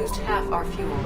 used half our fuel.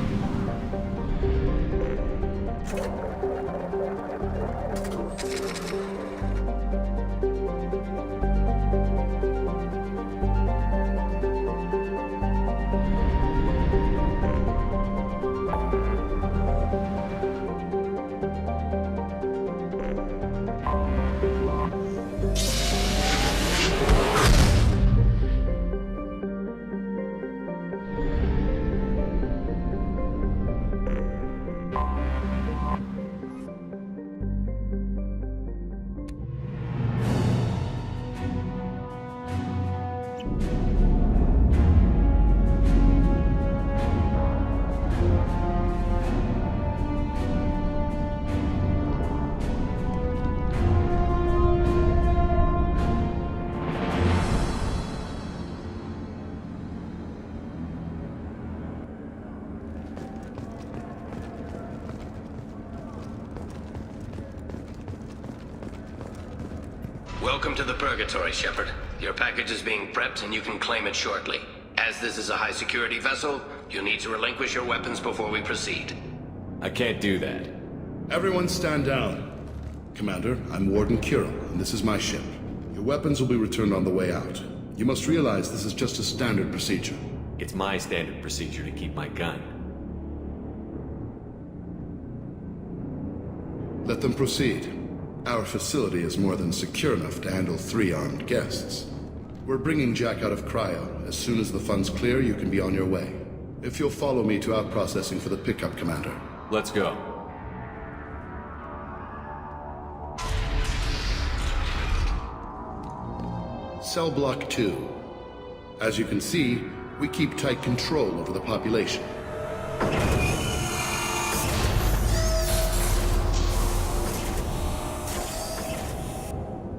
Welcome to the Purgatory, Shepard. Your package is being prepped and you can claim it shortly. As this is a high-security vessel, you need to relinquish your weapons before we proceed. I can't do that. Everyone stand down. Commander, I'm Warden Kirill, and this is my ship. Your weapons will be returned on the way out. You must realize this is just a standard procedure. It's my standard procedure to keep my gun. Let them proceed. Our facility is more than secure enough to handle 3 armed guests. We're bringing Jack out of cryo. As soon as the funds clear, you can be on your way. If you'll follow me to out-processing for the pickup, Commander. Let's go. Cell Block 2. As you can see, we keep tight control over the population.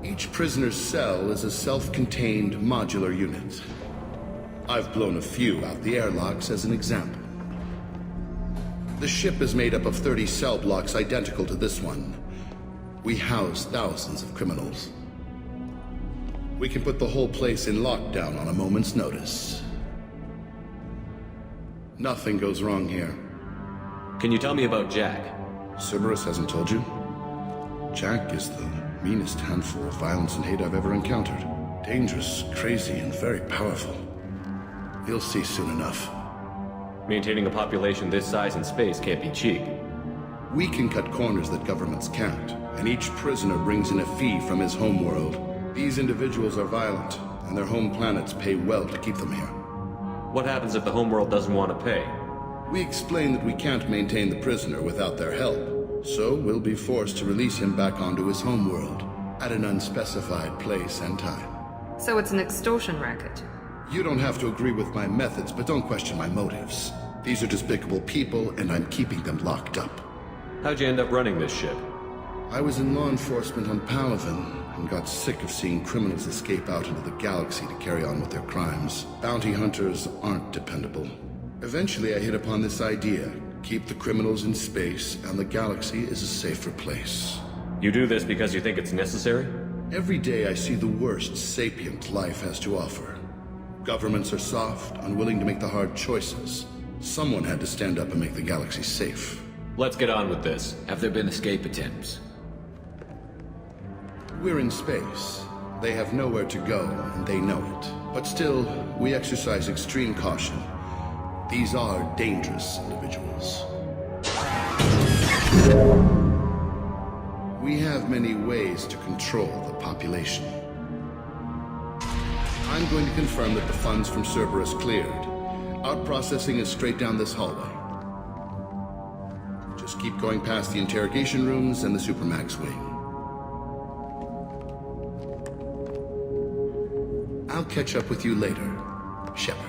Each prisoner's cell is a self-contained modular unit. I've blown a few out the airlocks as an example. The ship is made up of 30 cell blocks identical to this one. We house thousands of criminals. We can put the whole place in lockdown on a moment's notice. Nothing goes wrong here. Can you tell me about Jack? Cerberus hasn't told you? Jack is the meanest handful of violence and hate I've ever encountered. Dangerous, crazy, and very powerful. You'll see soon enough. Maintaining a population this size in space can't be cheap. We can cut corners that governments can't, and each prisoner brings in a fee from his homeworld. These individuals are violent, and their home planets pay well to keep them here. What happens if the homeworld doesn't want to pay? We explain that we can't maintain the prisoner without their help, so we'll be forced to release him back onto his homeworld, at an unspecified place and time. So it's an extortion racket. You don't have to agree with my methods, but don't question my motives. These are despicable people, and I'm keeping them locked up. How'd you end up running this ship? I was in law enforcement on Palaven, and got sick of seeing criminals escape out into the galaxy to carry on with their crimes. Bounty hunters aren't dependable. Eventually I hit upon this idea. Keep the criminals in space, and the galaxy is a safer place. You do this because you think it's necessary? Every day I see the worst sapient life has to offer. Governments are soft, unwilling to make the hard choices. Someone had to stand up and make the galaxy safe. Let's get on with this. Have there been escape attempts? We're in space. They have nowhere to go, and they know it. But still, we exercise extreme caution. These are dangerous individuals. We have many ways to control the population. I'm going to confirm that the funds from Cerberus cleared. Out-processing is straight down this hallway. Just keep going past the interrogation rooms and the Supermax wing. I'll catch up with you later, Shepard.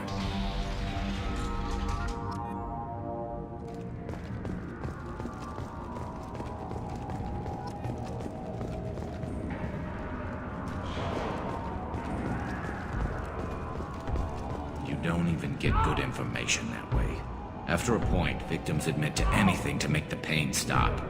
You don't even get good information that way. After a point, victims admit to anything to make the pain stop.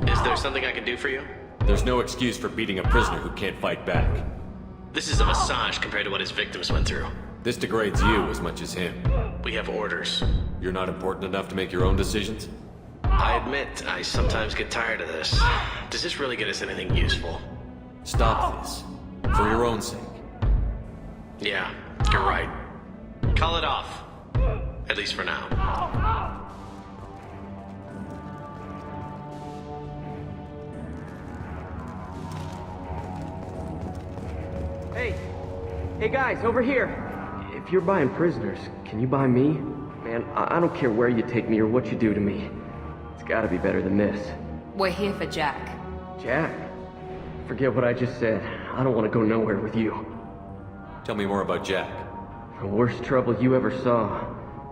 Is there something I can do for you? There's no excuse for beating a prisoner who can't fight back. This is a massage compared to what his victims went through. This degrades you as much as him. We have orders. You're not important enough to make your own decisions? I admit, I sometimes get tired of this. Does this really get us anything useful? Stop this. For your own sake. Yeah, you're right. Call it off. At least for now. Hey guys, over here! If you're buying prisoners, can you buy me? Man, I don't care where you take me or what you do to me. It's gotta be better than this. We're here for Jack. Jack? Forget what I just said. I don't want to go nowhere with you. Tell me more about Jack. The worst trouble you ever saw.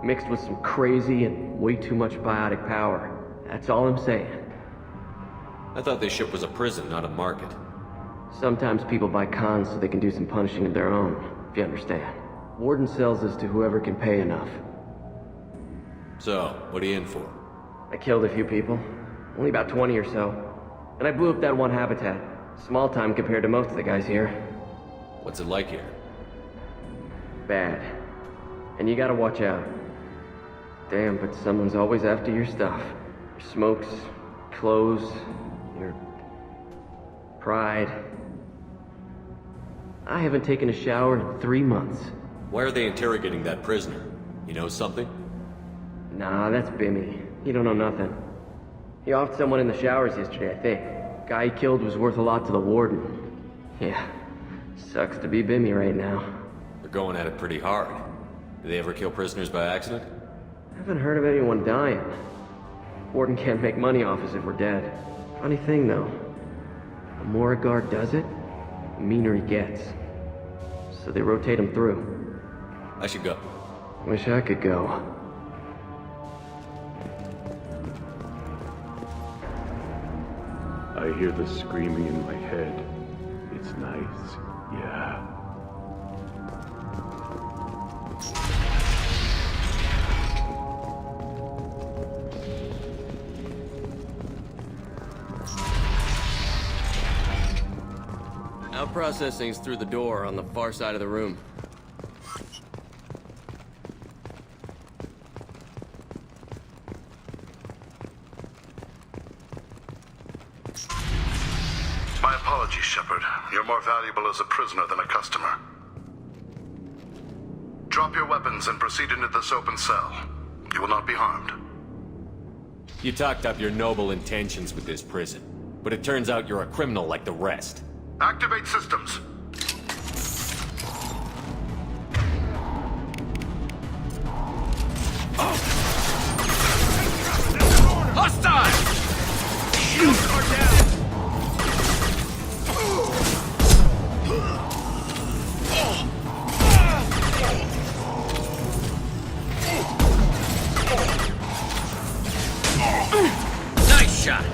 Mixed with some crazy and way too much biotic power. That's all I'm saying. I thought this ship was a prison, not a market. Sometimes people buy cons so they can do some punishing of their own, if you understand. Warden sells this to whoever can pay enough. So, what are you in for? I killed a few people. Only about 20 or so. And I blew up that one habitat. Small time compared to most of the guys here. What's it like here? Bad. And you gotta watch out. Damn, but someone's always after your stuff. Your smokes, clothes, your pride. I haven't taken a shower in 3 months. Why are they interrogating that prisoner? You know something? Nah, that's Bimmy. He don't know nothing. He offed someone in the showers yesterday, I think. Guy he killed was worth a lot to the warden. Yeah, sucks to be Bimmy right now. They're going at it pretty hard. Do they ever kill prisoners by accident? Haven't heard of anyone dying. Warden can't make money off us if we're dead. Funny thing, though. The more a guard does it, the meaner he gets. So they rotate him through. I should go. Wish I could go. I hear the screaming in my head. It's nice, yeah. Our processing's through the door on the far side of the room. My apologies, Shepard. You're more valuable as a prisoner than a customer. Drop your weapons and proceed into this open cell. You will not be harmed. You talked up your noble intentions with this prison, but it turns out you're a criminal like the rest. Activate systems. Hostile! Shields are down! Nice shot!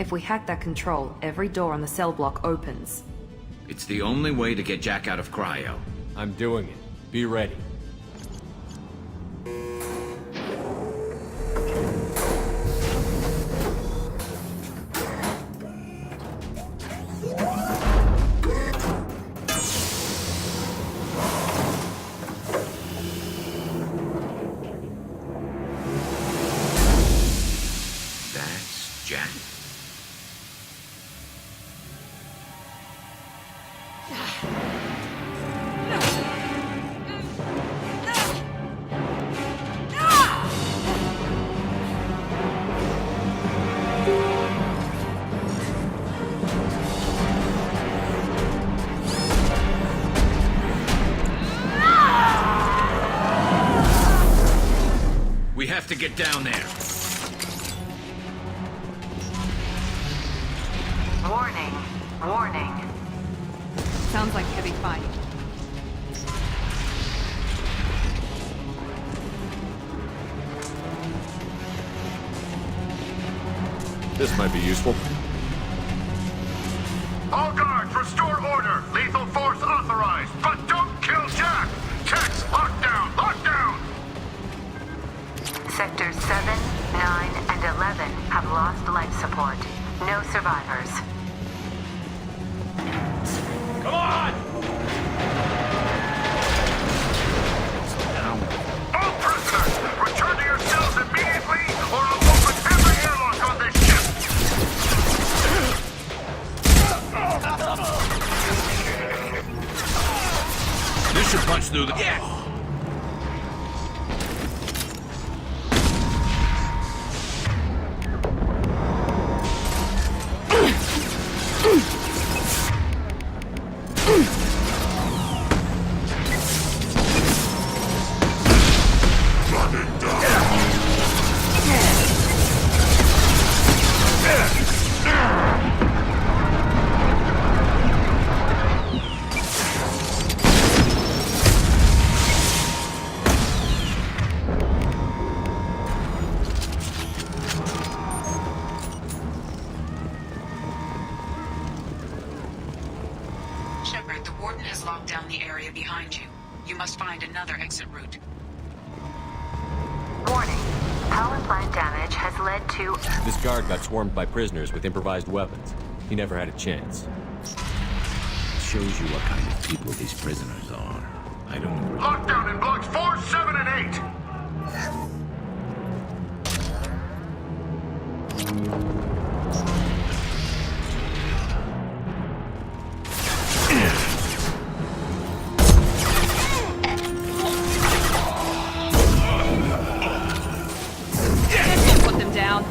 If we hack that control, every door on the cell block opens. It's the only way to get Jack out of cryo. I'm doing it. Be ready. That's Jack. We have to get down there. Warning. Warning. Sounds like heavy fighting. This might be useful. All guards, restore order. Lethal force authorized, but don't kill Jack. Tex, lockdown, lockdown. Sectors 7, 9, and 11 have lost life support. No survivors. Come on! All prisoners, return to your cells immediately, or I'll open every airlock on this ship. This should punch through the... Yeah! Shepard, the Warden has locked down the area behind you. You must find another exit route. Warning. Power plant damage has led to... This guard got swarmed by prisoners with improvised weapons. He never had a chance. Shows you what kind of people these prisoners are. I don't know. Lockdown in blocks 4, 7, and 8. Put them down.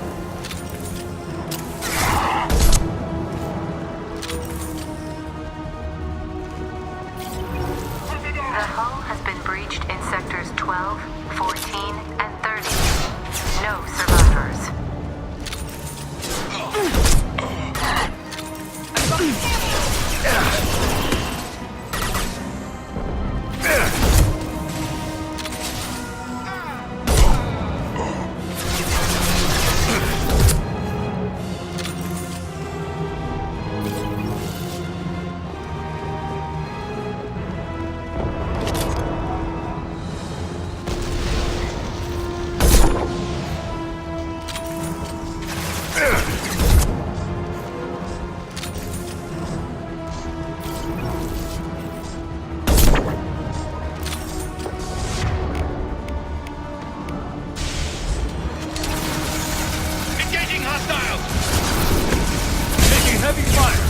The hull has been breached in sectors 12, 14, and 30. No survivors. Engaging hostiles. Taking heavy fire.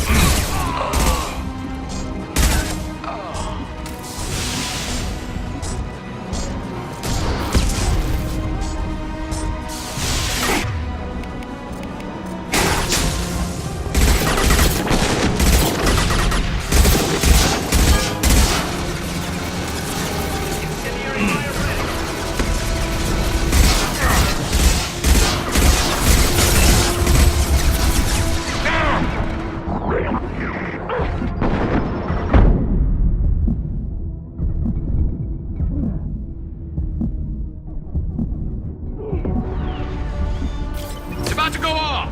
It's about to go off!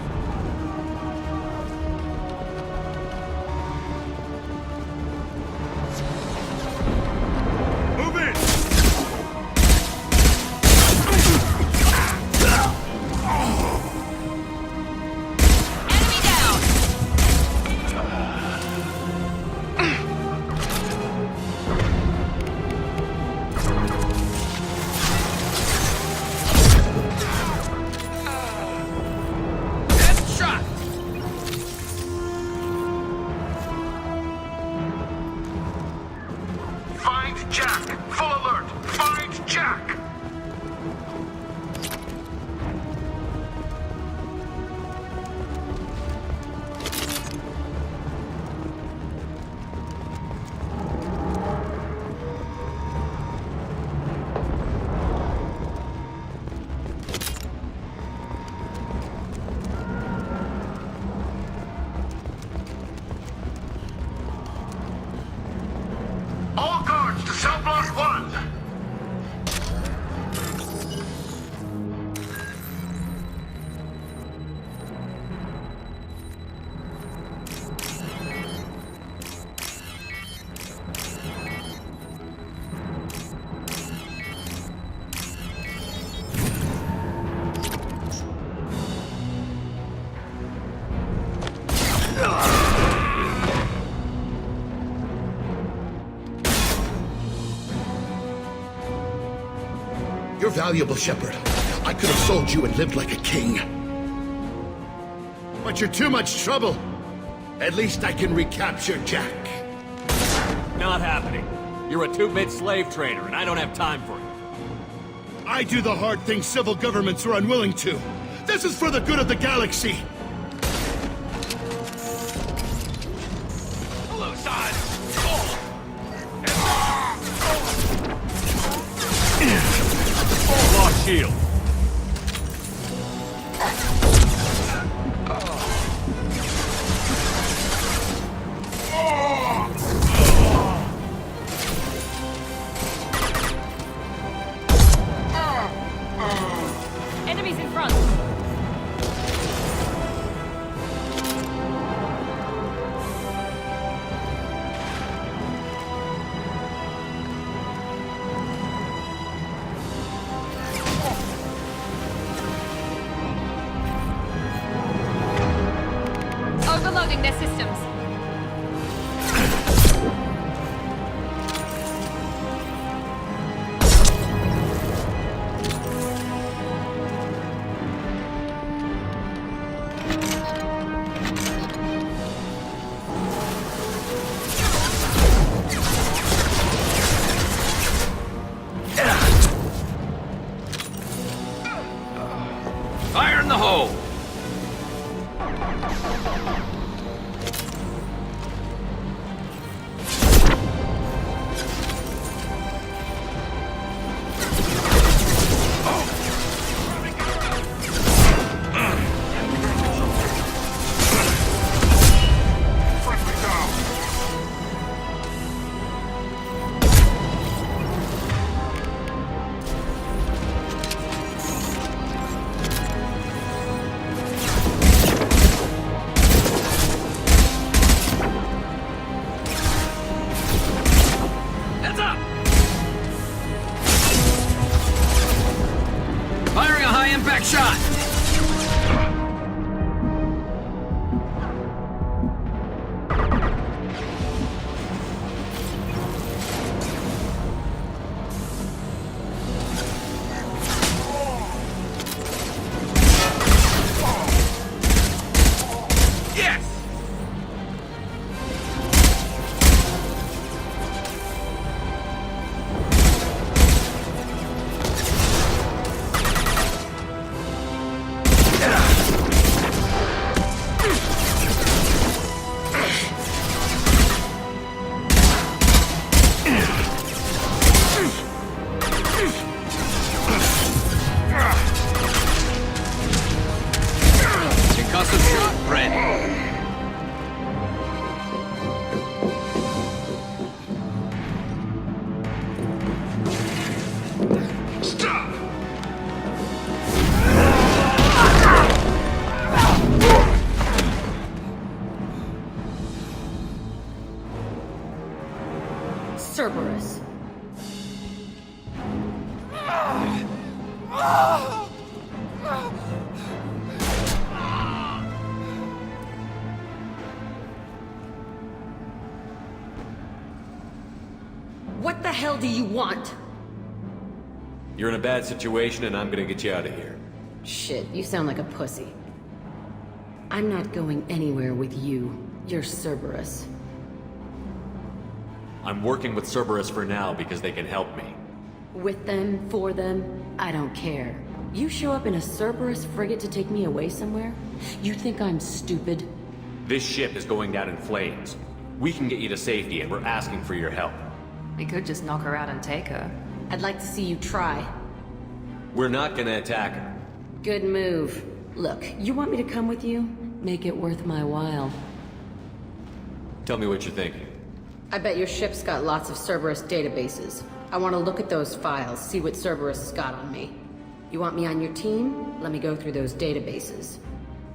valuable, Shepard. I could have sold you and lived like a king. But you're too much trouble. At least I can recapture Jack. Not happening. You're a two-bit slave trader, and I don't have time for it. I do the hard things civil governments are unwilling to. This is for the good of the galaxy. Hello, son! Lost shield. Enemies in front. Overloading their systems. Fire in the hole! Heads up! Firing a high-impact shot! Yes! Concussive shot ready. Stop! Cerberus. What the hell do you want? You're in a bad situation, and I'm gonna get you out of here. Shit, you sound like a pussy. I'm not going anywhere with you. You're Cerberus. I'm working with Cerberus for now because they can help me. With them, for them, I don't care. You show up in a Cerberus frigate to take me away somewhere? You think I'm stupid? This ship is going down in flames. We can get you to safety, and we're asking for your help. We could just knock her out and take her. I'd like to see you try. We're not gonna attack her. Good move. Look, you want me to come with you? Make it worth my while. Tell me what you're thinking. I bet your ship's got lots of Cerberus databases. I want to look at those files, see what Cerberus has got on me. You want me on your team? Let me go through those databases.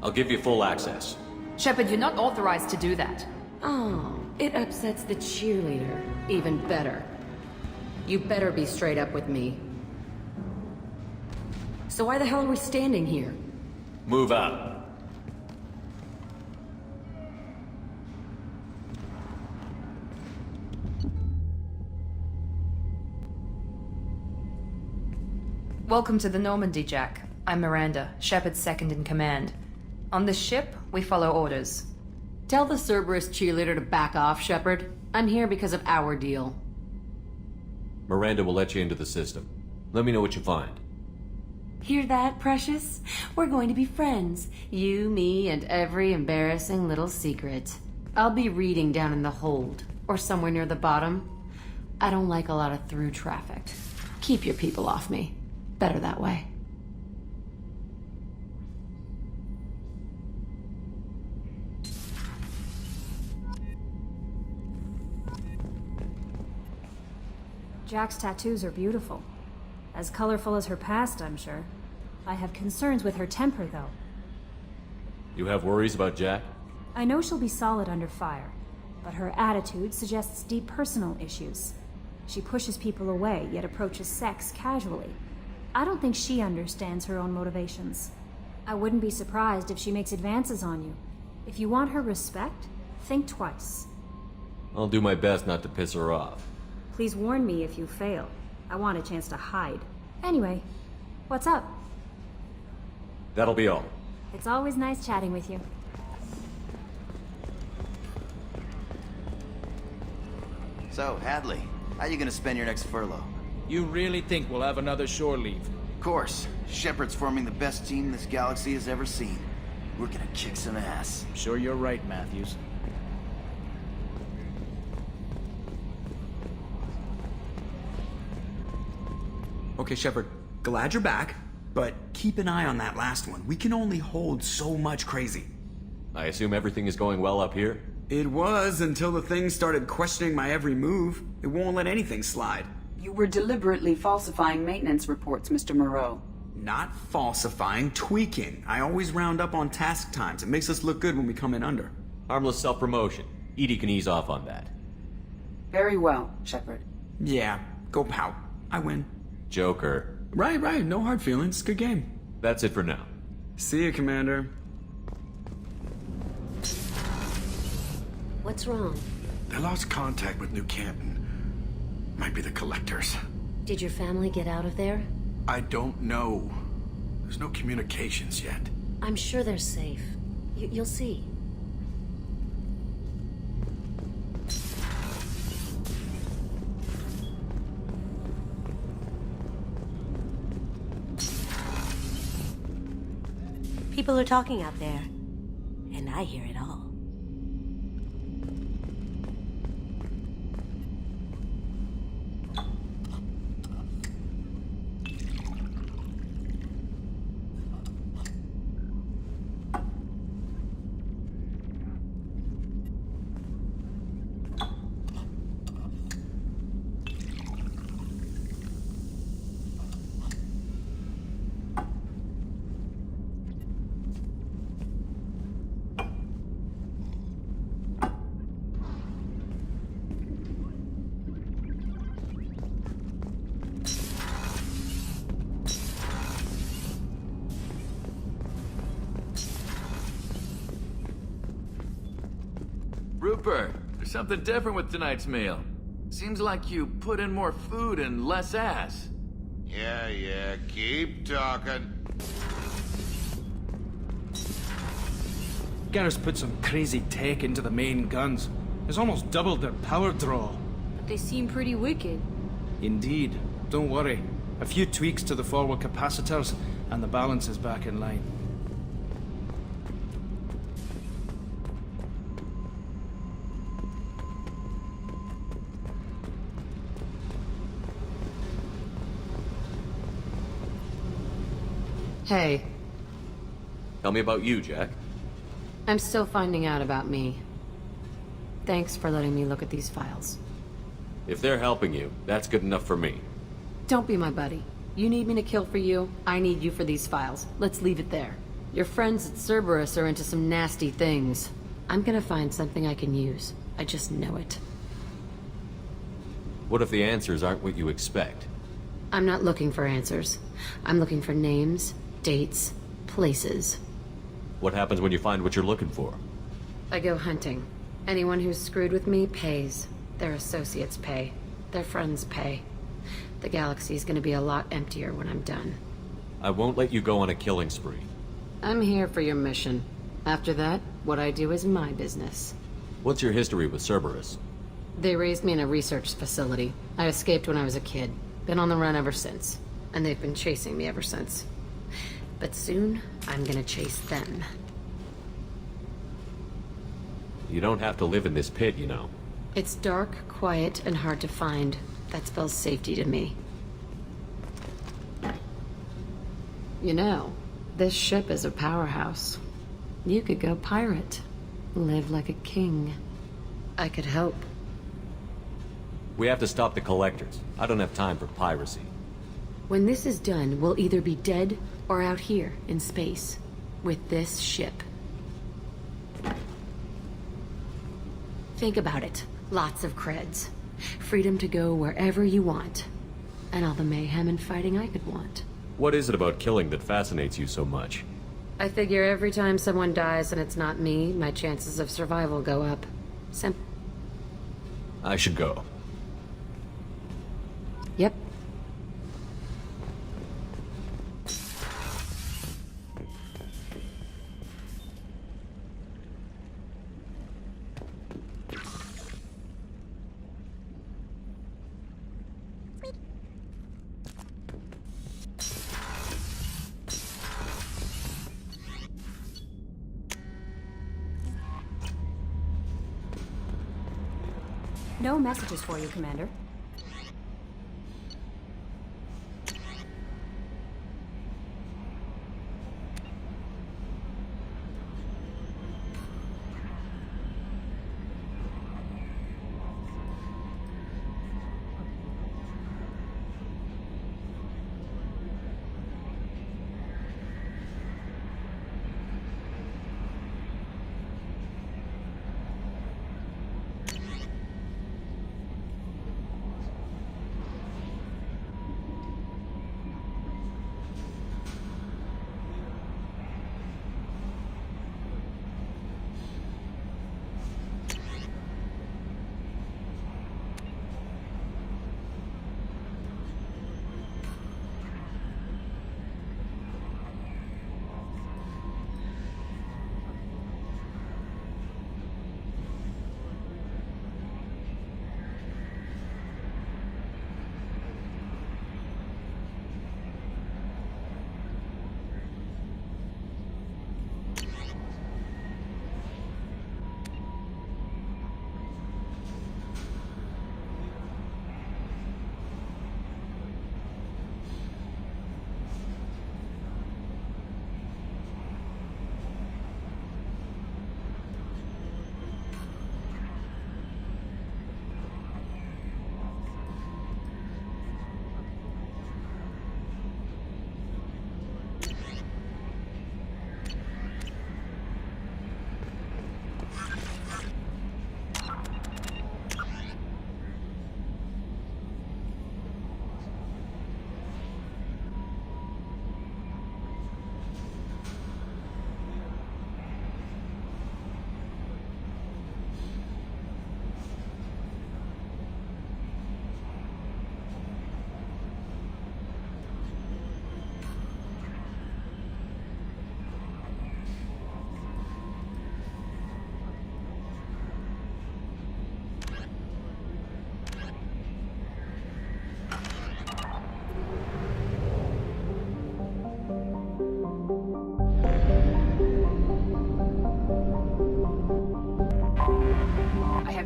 I'll give you full access. Shepard, you're not authorized to do that. Oh, it upsets the cheerleader. Even better. You better be straight up with me. So why the hell are we standing here? Move out. Welcome to the Normandy, Jack. I'm Miranda, Shepard's second in command. On this ship, we follow orders. Tell the Cerberus cheerleader to back off, Shepard. I'm here because of our deal. Miranda will let you into the system. Let me know what you find. Hear that, Precious? We're going to be friends. You, me, and every embarrassing little secret. I'll be reading down in the hold, or somewhere near the bottom. I don't like a lot of through traffic. Keep your people off me. Better that way. Jack's tattoos are beautiful. As colorful as her past, I'm sure. I have concerns with her temper, though. You have worries about Jack? I know she'll be solid under fire, but her attitude suggests deep personal issues. She pushes people away, yet approaches sex casually. I don't think she understands her own motivations. I wouldn't be surprised if she makes advances on you. If you want her respect, think twice. I'll do my best not to piss her off. Please warn me if you fail. I want a chance to hide. Anyway, what's up? That'll be all. It's always nice chatting with you. So, Hadley, how you gonna spend your next furlough? You really think we'll have another shore leave? Of course. Shepard's forming the best team this galaxy has ever seen. We're gonna kick some ass. I'm sure you're right, Matthews. Okay, Shepard, glad you're back, but keep an eye on that last one. We can only hold so much crazy. I assume everything is going well up here? It was until the thing started questioning my every move. It won't let anything slide. You were deliberately falsifying maintenance reports, Mr. Moreau. Not falsifying, tweaking. I always round up on task times. It makes us look good when we come in under. Harmless self-promotion. EDI can ease off on that. Very well, Shepard. Yeah, go pout. I win. Joker. Right. No hard feelings. Good game. That's it for now. See you, Commander. What's wrong? They lost contact with New Canton. Might be the Collectors. Did your family get out of there? I don't know. There's no communications yet. I'm sure they're safe. You'll see. People are talking out there, and I hear it all. Rupert, there's something different with tonight's meal. Seems like you put in more food and less ass. Yeah, keep talking. Garrus put some crazy tech into the main guns. It's almost doubled their power draw. But they seem pretty wicked. Indeed. Don't worry. A few tweaks to the forward capacitors, and the balance is back in line. Hey. Tell me about you, Jack. I'm still finding out about me. Thanks for letting me look at these files. If they're helping you, that's good enough for me. Don't be my buddy. You need me to kill for you, I need you for these files. Let's leave it there. Your friends at Cerberus are into some nasty things. I'm gonna find something I can use. I just know it. What if the answers aren't what you expect? I'm not looking for answers. I'm looking for names, dates, places. What happens when you find what you're looking for? I go hunting. Anyone who's screwed with me pays. Their associates pay. Their friends pay. The galaxy's gonna be a lot emptier when I'm done. I won't let you go on a killing spree. I'm here for your mission. After that, what I do is my business. What's your history with Cerberus? They raised me in a research facility. I escaped when I was a kid. Been on the run ever since. And they've been chasing me ever since. But soon, I'm gonna chase them. You don't have to live in this pit, you know. It's dark, quiet, and hard to find. That spells safety to me. You know, this ship is a powerhouse. You could go pirate. Live like a king. I could help. We have to stop the collectors. I don't have time for piracy. When this is done, we'll either be dead or out here in space. With this ship. Think about it. Lots of creds. Freedom to go wherever you want. And all the mayhem and fighting I could want. What is it about killing that fascinates you so much? I figure every time someone dies and it's not me, my chances of survival go up. I should go. Yep. No messages for you, Commander.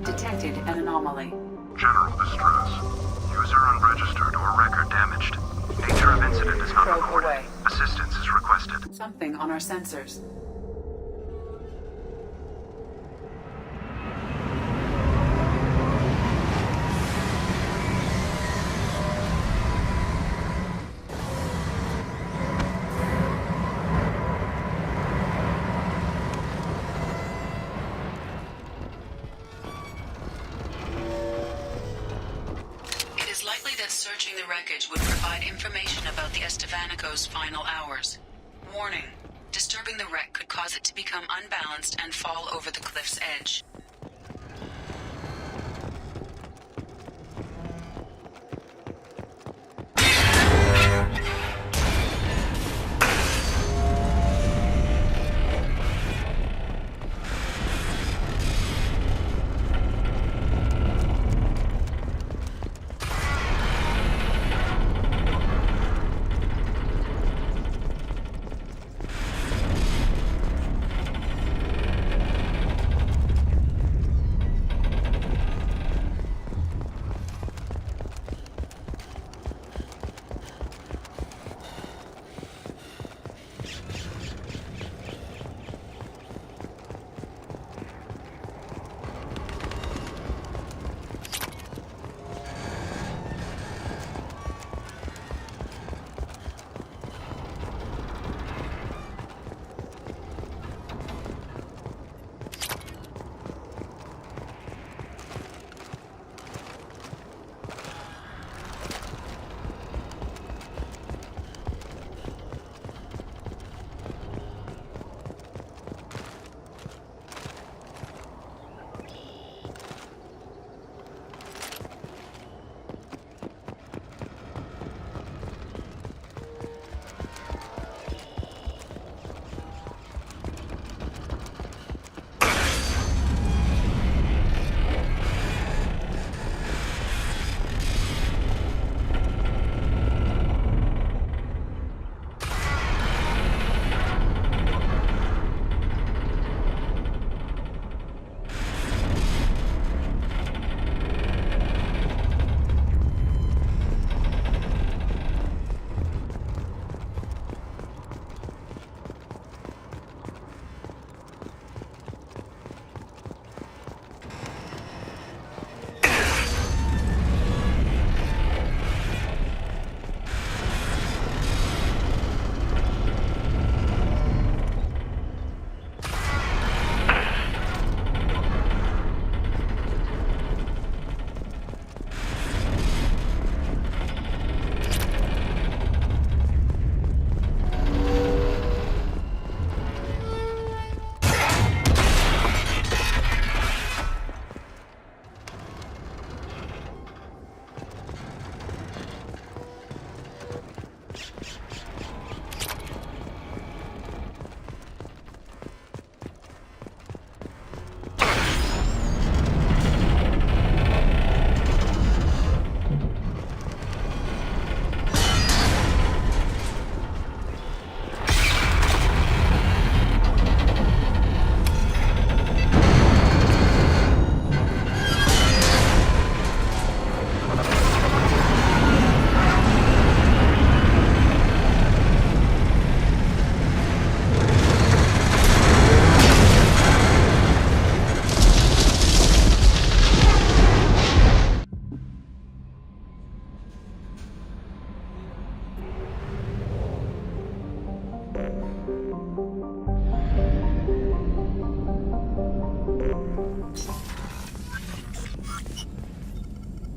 Detected an anomaly. General distress. User unregistered or record damaged. Nature of incident is not Probe reported. away. Assistance is requested. Something on our sensors. Searching the wreckage would provide information about the Estevanico's final hours. Warning: disturbing the wreck could cause it to become unbalanced and fall over the cliff's edge.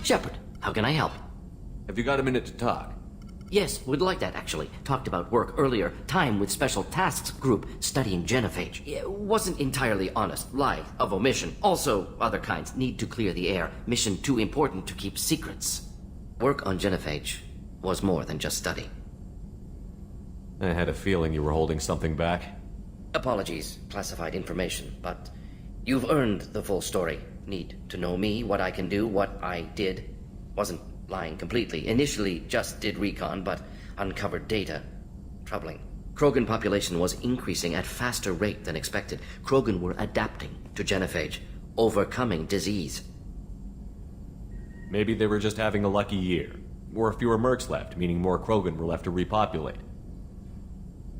Shepard, how can I help? Have you got a minute to talk? Yes, would like that, actually. Talked about work earlier. Time with Special Tasks Group studying genophage. It wasn't entirely honest. Lie of omission. Also, other kinds. Need to clear the air. Mission too important to keep secrets. Work on genophage was more than just study. I had a feeling you were holding something back. Apologies, classified information, but you've earned the full story. Need to know me, what I can do, what I did. Wasn't lying completely. Initially just did recon, but uncovered data. Troubling. Krogan population was increasing at faster rate than expected. Krogan were adapting to genophage, overcoming disease. Maybe they were just having a lucky year. Or fewer mercs left, meaning more Krogan were left to repopulate.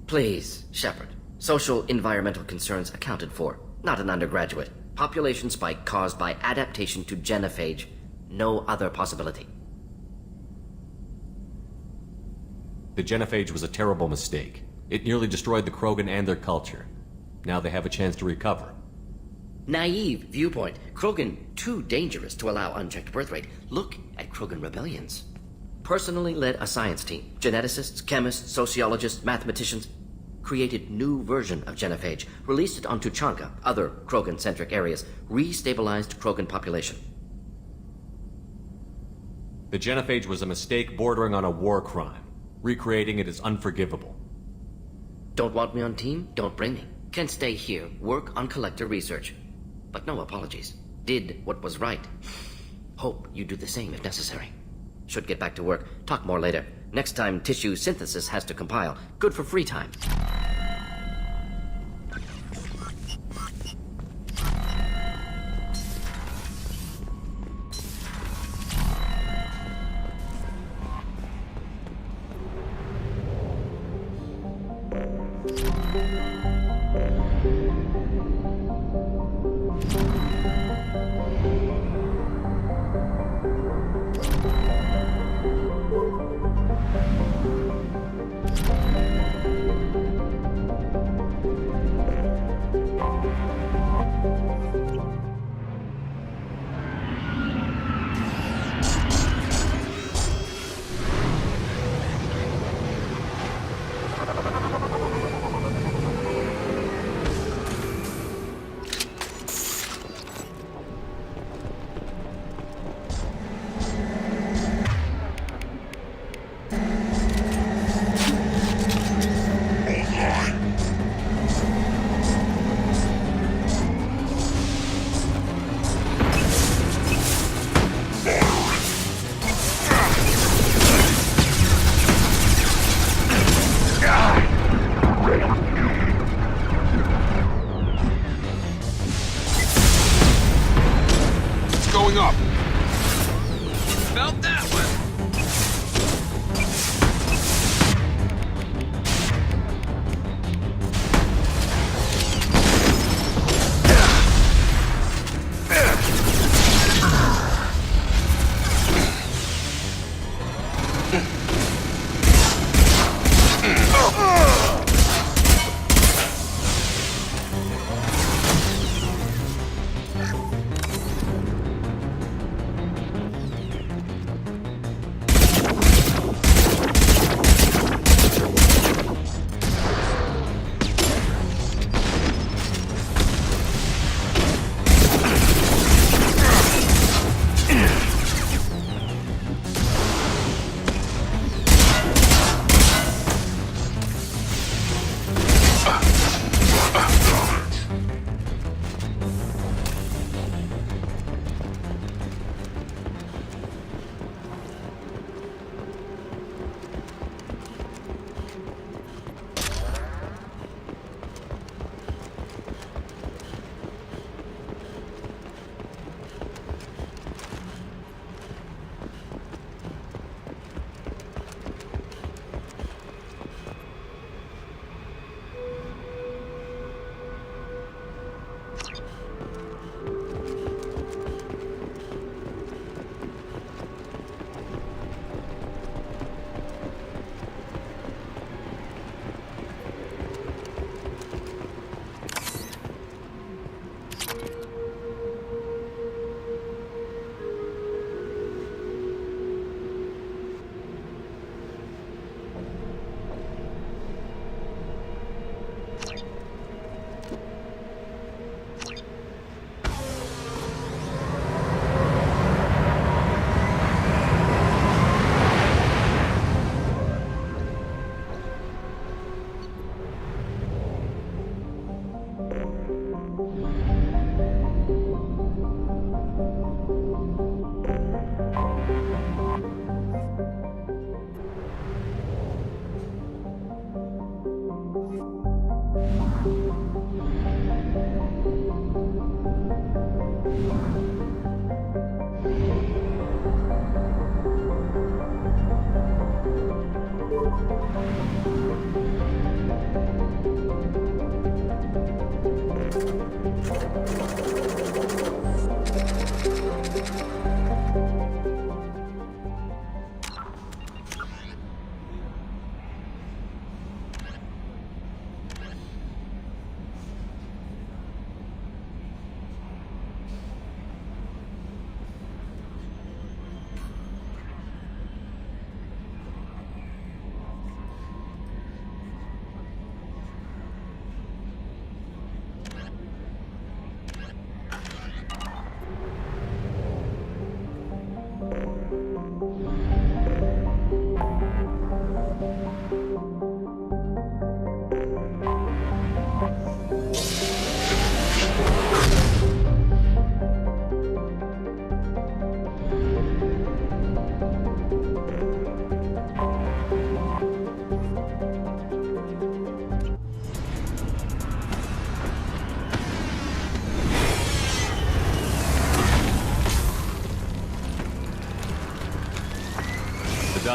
Please, Shepard. Social environmental concerns accounted for. Not an undergraduate. Population spike caused by adaptation to genophage. No other possibility. The genophage was a terrible mistake. It nearly destroyed the Krogan and their culture. Now they have a chance to recover. Naive viewpoint. Krogan too dangerous to allow unchecked birth rate. Look at Krogan rebellions. Personally led a science team. Geneticists, chemists, sociologists, mathematicians. Created new version of genophage. Released it on Tuchanka, other Krogan-centric areas. Restabilized Krogan population. The genophage was a mistake bordering on a war crime. Recreating it is unforgivable. Don't want me on team? Don't bring me. Can stay here, work on collector research. But no apologies. Did what was right. Hope you do the same if necessary. Should get back to work. Talk more later. Next time tissue synthesis has to compile. Good for free time.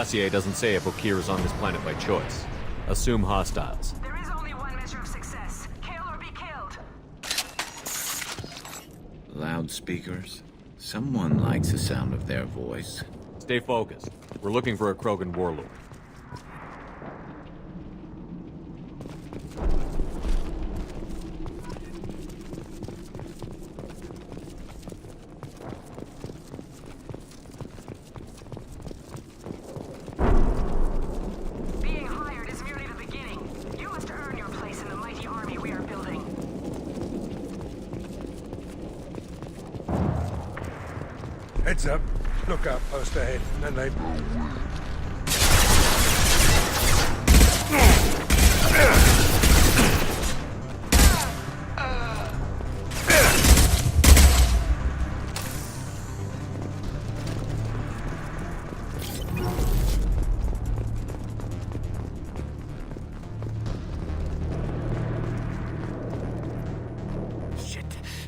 dossier doesn't say if Okir is on this planet by choice. Assume hostiles. There is only one measure of success. Kill or be killed. Loudspeakers? Someone likes the sound of their voice. Stay focused. We're looking for a Krogan warlord. Being hired is merely the beginning. You must earn your place in the mighty army we are building. Heads up. Look up, post ahead. And then they...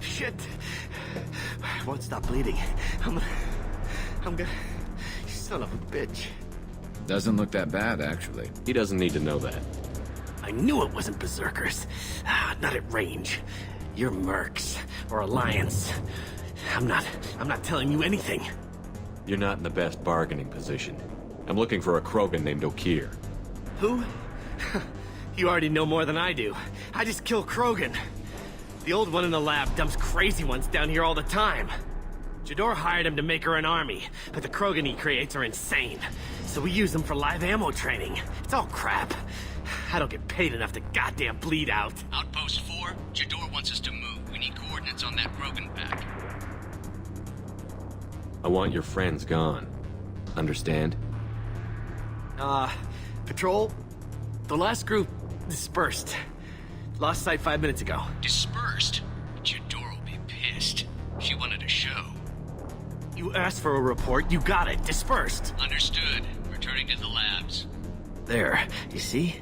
Shit. I won't stop bleeding. I'm gonna... You son of a bitch. Doesn't look that bad, actually. He doesn't need to know that. I knew it wasn't Berserkers. Not at range. You're Mercs. Or Alliance. I'm not telling you anything. You're not in the best bargaining position. I'm looking for a Krogan named Okir. Who? You already know more than I do. I just kill Krogan. The old one in the lab dumps crazy ones down here all the time. Jador hired him to make her an army, but the Krogan he creates are insane. So we use them for live ammo training. It's all crap. I don't get paid enough to goddamn bleed out. Outpost 4, Jador wants us to move. We need coordinates on that Krogan pack. I want your friends gone. Understand? Patrol? The last group dispersed. Lost sight 5 minutes ago. Dispersed? Jador will be pissed. She wanted a show. You asked for a report, you got it. Dispersed. Understood. Returning to the labs. There. You see?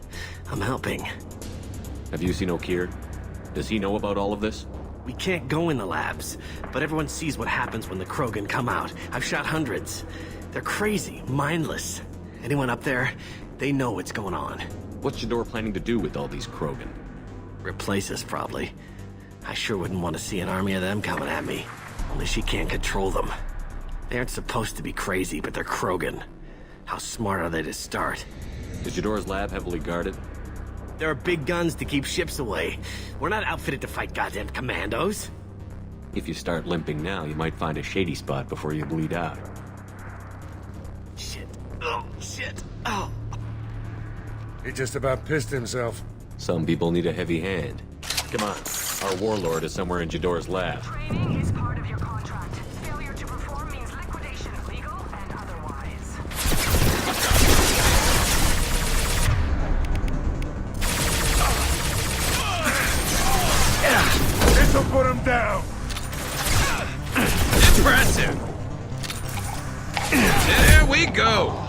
I'm helping. Have you seen Okir? Does he know about all of this? We can't go in the labs, but everyone sees what happens when the Krogan come out. I've shot hundreds. They're crazy, mindless. Anyone up there, they know what's going on. What's Jador planning to do with all these Krogan? Replace us, probably. I sure wouldn't want to see an army of them coming at me. Only she can't control them. They aren't supposed to be crazy, but they're Krogan. How smart are they to start? Is Jador's lab heavily guarded? There are big guns to keep ships away. We're not outfitted to fight goddamn commandos. If you start limping now, you might find a shady spot before you bleed out. Shit. Oh, shit. Oh. He just about pissed himself. Some people need a heavy hand. Come on. Our warlord is somewhere in Jador's lab. Training is part of your contract. Failure to perform means liquidation, legal and otherwise. This'll put him down. Impressive. There we go.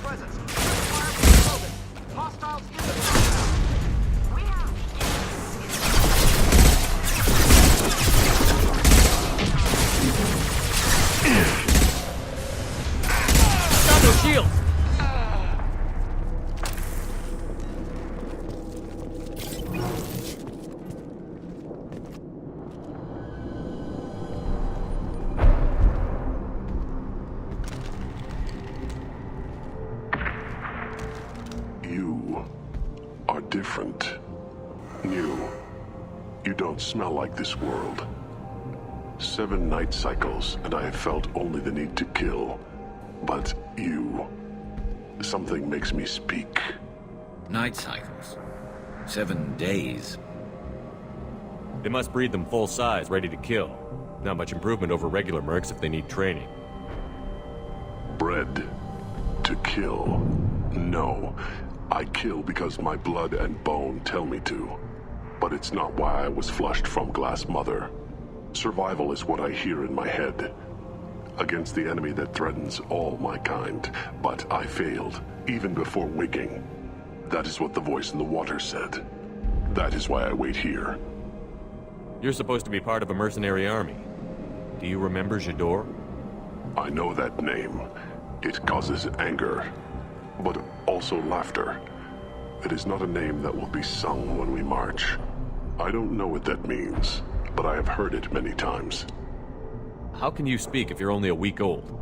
Presence. Fire from Krogan. Hostiles in the compound. We have Stop those shields! You are different. New. You don't smell like this world. 7 night cycles, and I have felt only the need to kill. But you... something makes me speak. Night cycles. 7 days. They must breed them full size, ready to kill. Not much improvement over regular mercs if they need training. Bred to kill. No. I kill because my blood and bone tell me to. But it's not why I was flushed from Glass Mother. Survival is what I hear in my head. Against the enemy that threatens all my kind. But I failed, even before waking. That is what the voice in the water said. That is why I wait here. You're supposed to be part of a mercenary army. Do you remember Jador? I know that name. It causes anger, but also laughter. It is not a name that will be sung when we march. I don't know what that means, but I have heard it many times. How can you speak if you're only a week old?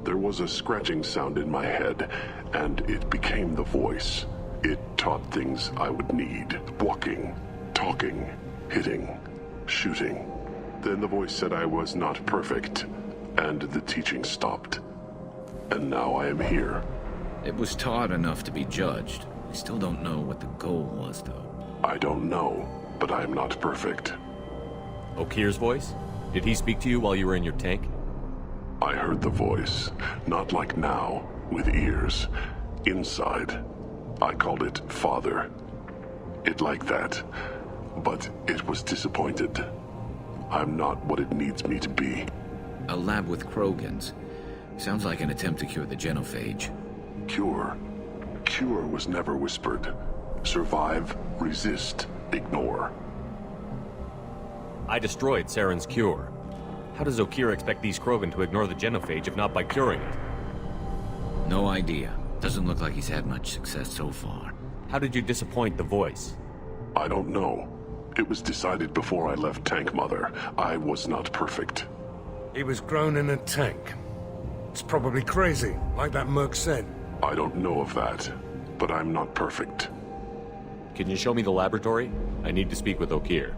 There was a scratching sound in my head, and it became the voice. It taught things I would need. Walking, talking, hitting, shooting. Then the voice said I was not perfect, and the teaching stopped. And now I am here. It was taught enough to be judged. We still don't know what the goal was, though. I don't know, but I am not perfect. Okir's voice? Did he speak to you while you were in your tank? I heard the voice, not like now, with ears. Inside. I called it Father. It like that. But it was disappointed. I'm not what it needs me to be. A lab with Krogans. Sounds like an attempt to cure the genophage. Cure? Cure was never whispered. Survive, resist, ignore. I destroyed Saren's cure. How does Okir expect these Krogan to ignore the genophage if not by curing it? No idea. Doesn't look like he's had much success so far. How did you disappoint the voice? I don't know. It was decided before I left Tank Mother. I was not perfect. He was grown in a tank. It's probably crazy, like that merc said. I don't know of that, but I'm not perfect. Can you show me the laboratory? I need to speak with Okir.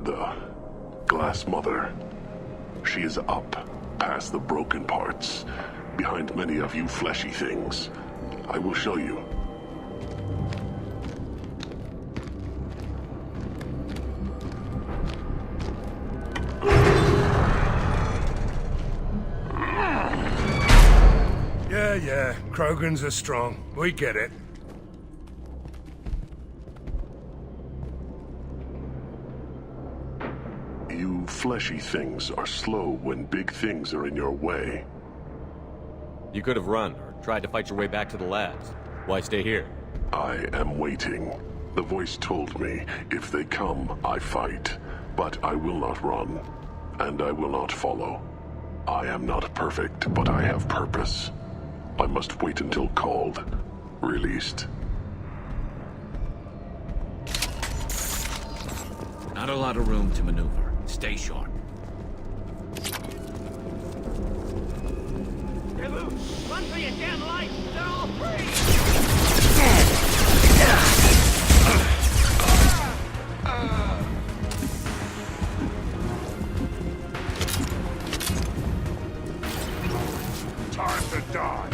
The Glass Mother. She is up, past the broken parts, behind many of you fleshy things. I will show you. Yeah, Krogans are strong. We get it. You fleshy things are slow when big things are in your way. You could have run, or tried to fight your way back to the labs. Why stay here? I am waiting. The voice told me, if they come, I fight. But I will not run, and I will not follow. I am not perfect, but I have purpose. I must wait until called, released. Not a lot of room to maneuver. Stay sharp. Run for your damn life! They're all free! Time to die.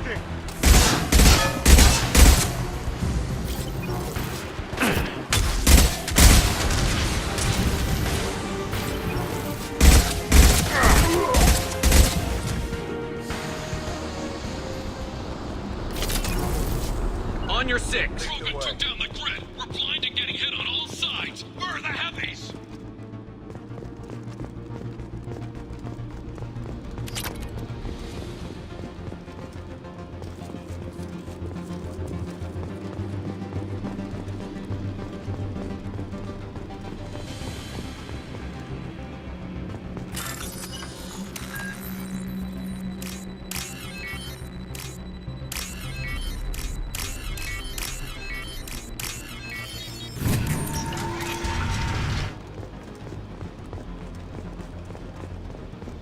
Connecting! On your 6. Krogan took down the grid. We're blind and getting hit on all sides. Where are the heavies?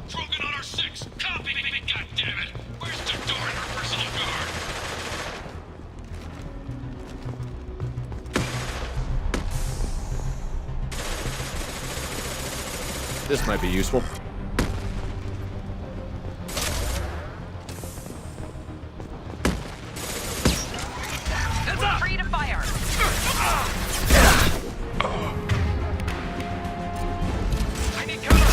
Krogan on our 6. Copy. God damn it. Where's Jador and her personal guard? This might be useful. Heads up! Free to fire. I need cover.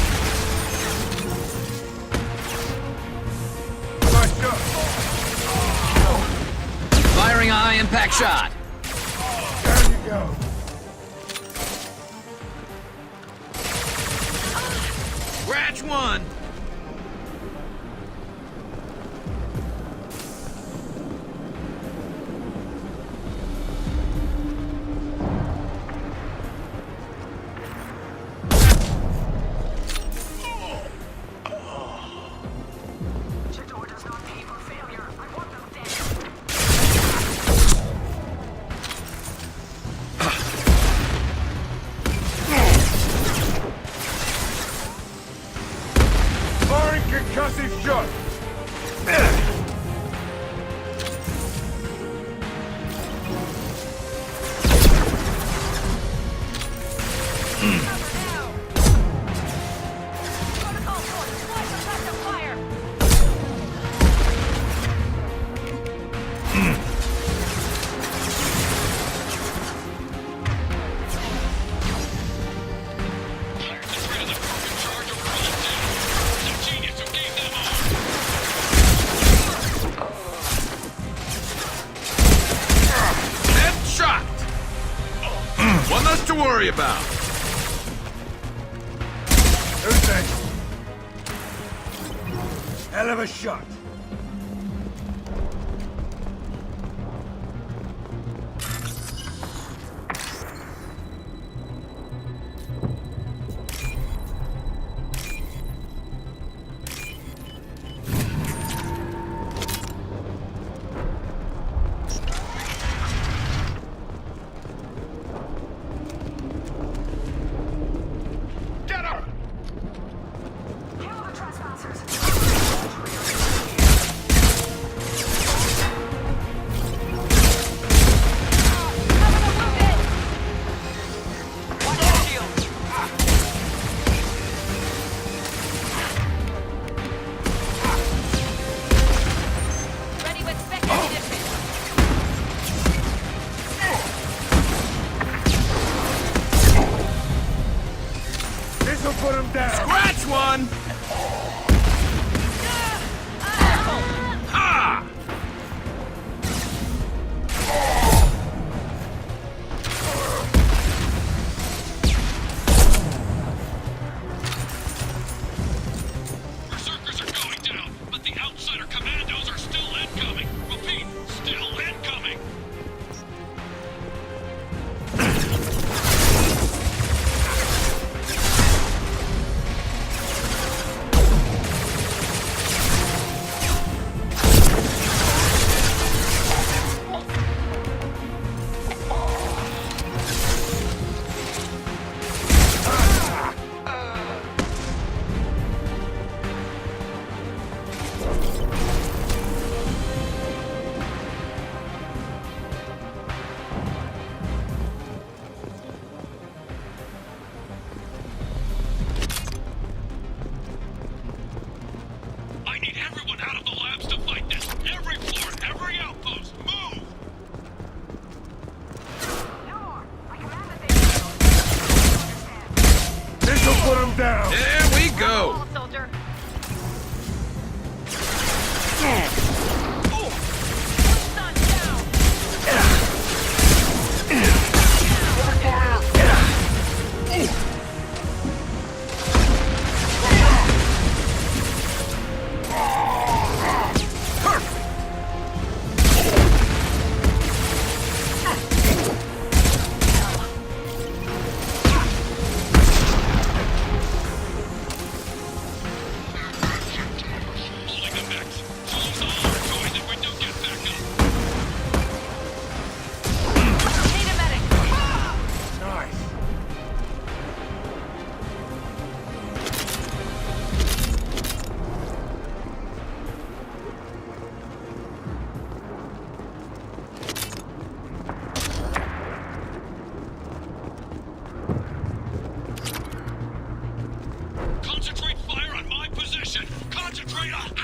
Firing a high impact shot. There you go. Scratch 1. Jador does not pay for failure. I want them dead. Firing concussive shot! Headshot! One less to worry about. Who's next? Hell of a shot. Get her! Kill the trespassers. traitor!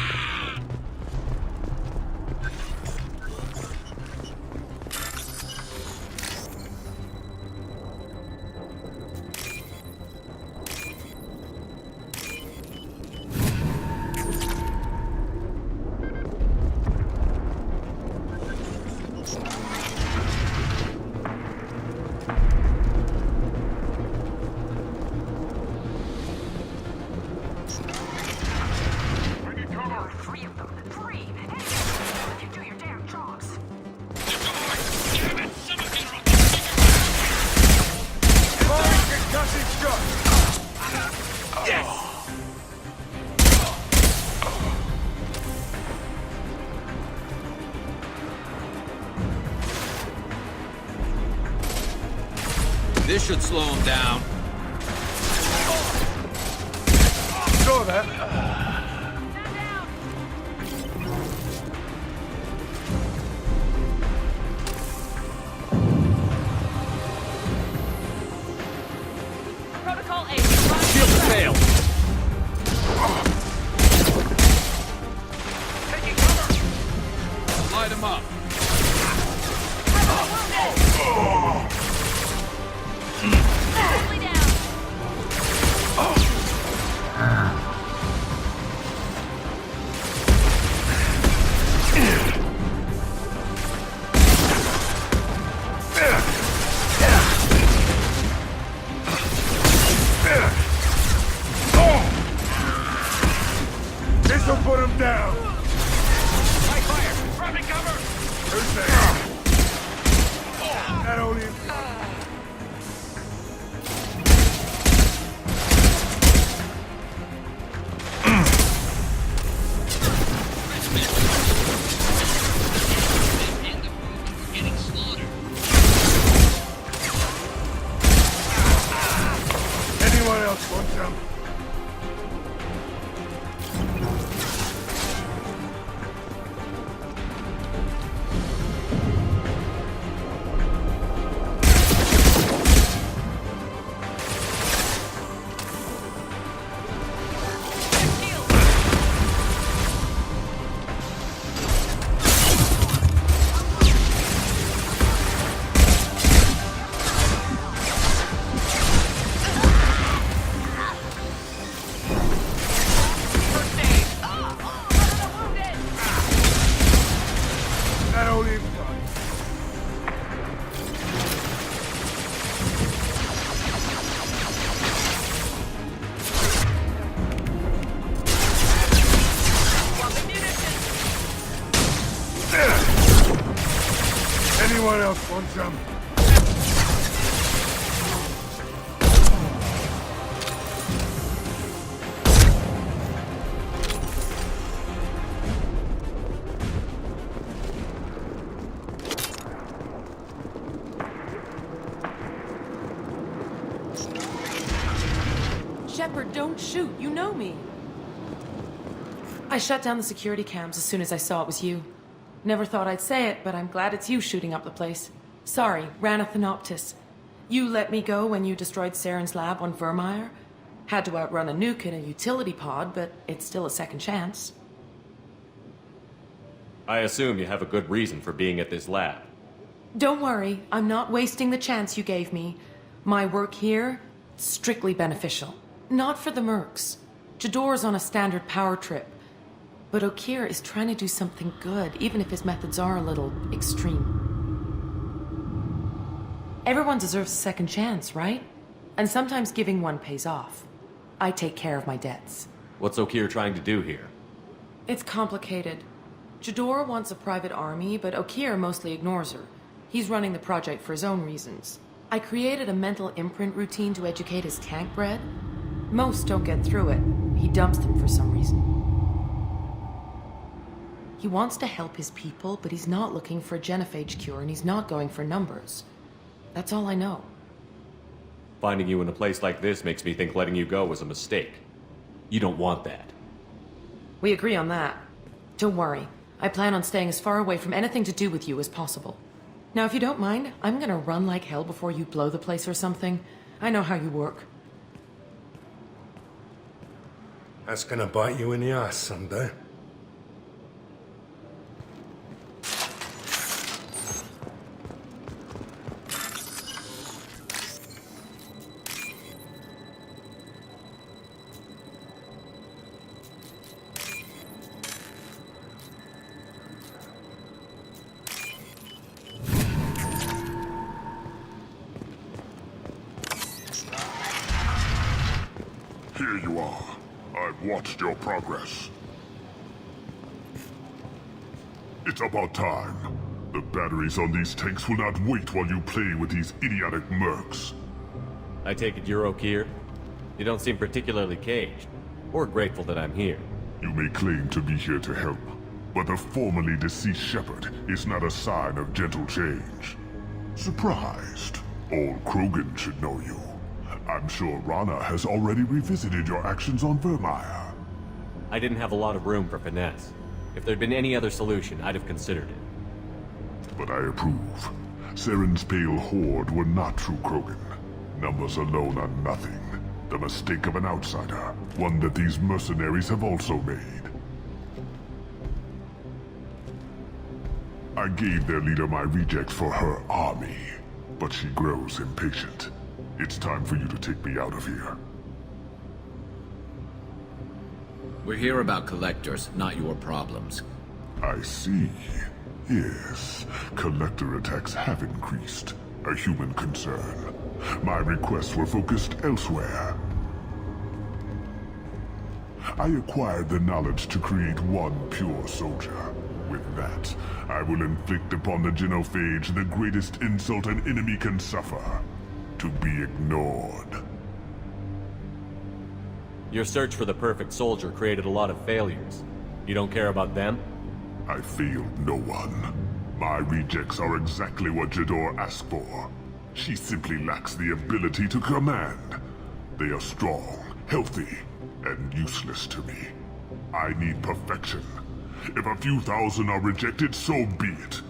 This should slow him down. Saw that. Protocol 8. Shield the tail. Taking cover! Light him up. This'll put him down. High fire! Dropping cover! Who's there? That only... Anyone else want some? That only... Anyone else want some? Shepard, don't shoot. You know me. I shut down the security cams as soon as I saw it was you. Never thought I'd say it, but I'm glad it's you shooting up the place. Sorry, ran a Thanoptis. You let me go when you destroyed Saren's lab on Vermeer. Had to outrun a nuke in a utility pod, but it's still a second chance. I assume you have a good reason for being at this lab. Don't worry, I'm not wasting the chance you gave me. My work here, strictly beneficial. Not for the mercs. Jador's on a standard power trip. But Okir is trying to do something good, even if his methods are a little extreme. Everyone deserves a second chance, right? And sometimes giving one pays off. I take care of my debts. What's Okir trying to do here? It's complicated. Jador wants a private army, but Okir mostly ignores her. He's running the project for his own reasons. I created a mental imprint routine to educate his tank bred. Most don't get through it. He dumps them for some reason. He wants to help his people, but he's not looking for a genophage cure, and he's not going for numbers. That's all I know. Finding you in a place like this makes me think letting you go was a mistake. You don't want that. We agree on that. Don't worry. I plan on staying as far away from anything to do with you as possible. Now, if you don't mind, I'm gonna run like hell before you blow the place or something. I know how you work. That's gonna bite you in the ass someday. Here you are. I've watched your progress. It's about time. The batteries on these tanks will not wait while you play with these idiotic mercs. I take it you're okay here? You don't seem particularly caged, or grateful that I'm here. You may claim to be here to help, but the formerly deceased Shepard is not a sign of gentle change. Surprised? Old Krogan should know you. I'm sure Rana has already revisited your actions on Vermeer. I didn't have a lot of room for finesse. If there'd been any other solution, I'd have considered it. But I approve. Saren's pale horde were not true Krogan. Numbers alone are nothing. The mistake of an outsider, one that these mercenaries have also made. I gave their leader my rejects for her army, but she grows impatient. It's time for you to take me out of here. We're here about collectors, not your problems. I see. Yes, collector attacks have increased. A human concern. My requests were focused elsewhere. I acquired the knowledge to create one pure soldier. With that, I will inflict upon the genophage the greatest insult an enemy can suffer. To be ignored. Your search for the perfect soldier created a lot of failures. You don't care about them? I failed no one. My rejects are exactly what Jador asked for. She simply lacks the ability to command. They are strong, healthy, and useless to me. I need perfection. If a few thousand are rejected, so be it.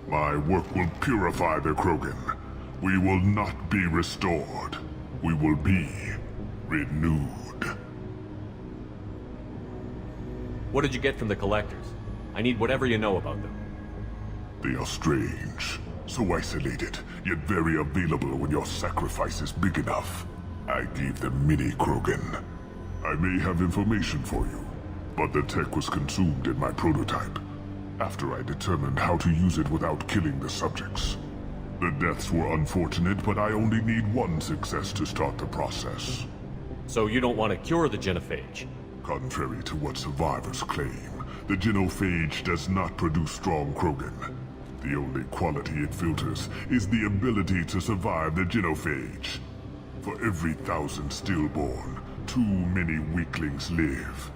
My work will purify the Krogan. We will not be restored. We will be renewed. What did you get from the collectors? I need whatever you know about them. They are strange. So isolated, yet very available when your sacrifice is big enough. I gave them mini Krogan. I may have information for you, but the tech was consumed in my prototype, after I determined how to use it without killing the subjects. The deaths were unfortunate, but I only need one success to start the process. So you don't want to cure the genophage? Contrary to what survivors claim, the genophage does not produce strong Krogan. The only quality it filters is the ability to survive the genophage. For every 1,000 stillborn, too many weaklings live.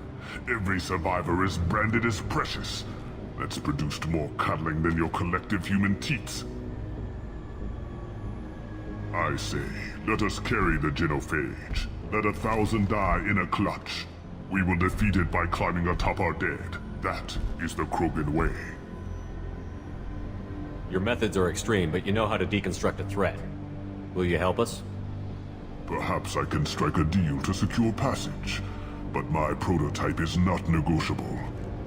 Every survivor is branded as precious. That's produced more cuddling than your collective human teats. I say, let us carry the genophage. Let 1,000 die in a clutch. We will defeat it by climbing atop our dead. That is the Krogan way. Your methods are extreme, but you know how to deconstruct a threat. Will you help us? Perhaps I can strike a deal to secure passage, but my prototype is not negotiable.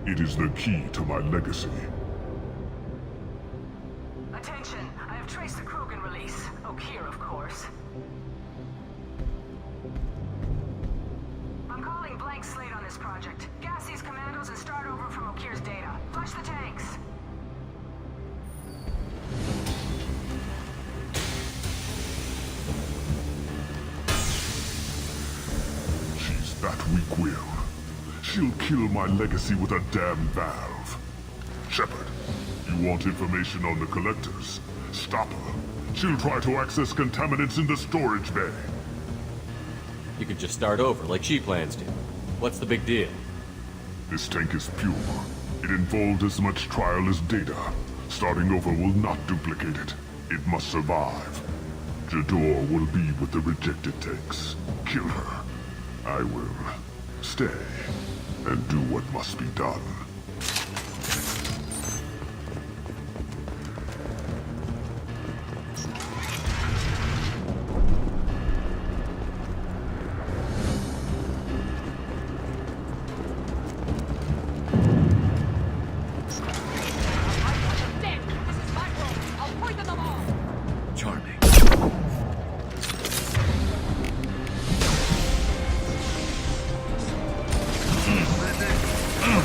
It is the key to my legacy. Attention, I have traced the Krogan release. Okeer, of course. I'm calling blank slate on this project. Gas these commandos and start over from Okeer's data. Flush the tanks. She's that weak-willed. She'll kill my legacy with a damn valve. Shepard, you want information on the collectors? Stop her. She'll try to access contaminants in the storage bay. You could just start over, like she plans to. What's the big deal? This tank is pure. It involved as much trial as data. Starting over will not duplicate it. It must survive. Jador will be with the rejected tanks. Kill her. I will stay and do what must be done.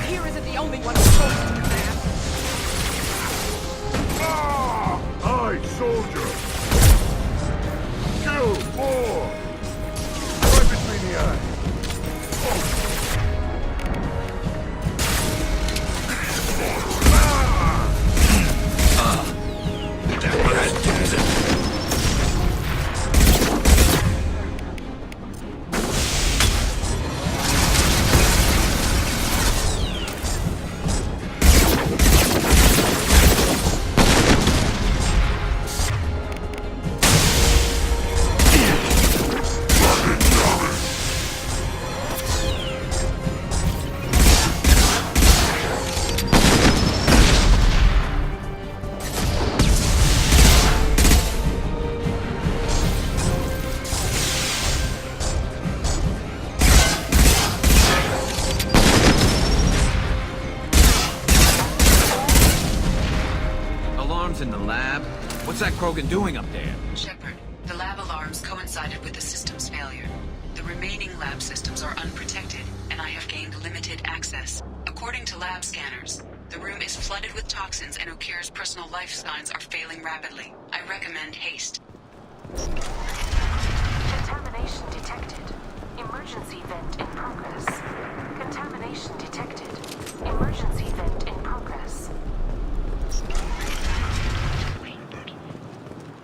O'Keer isn't the only one who's close to command. Aye, soldier! Kill more! Right between the eyes. In the lab? What's that Krogan doing up there? Shepard, the lab alarms coincided with the system's failure. The remaining lab systems are unprotected, and I have gained limited access. According to lab scanners, the room is flooded with toxins and O'Keer's personal life signs are failing rapidly. I recommend haste. Contamination detected. Emergency vent in progress. Contamination detected. Emergency vent in progress.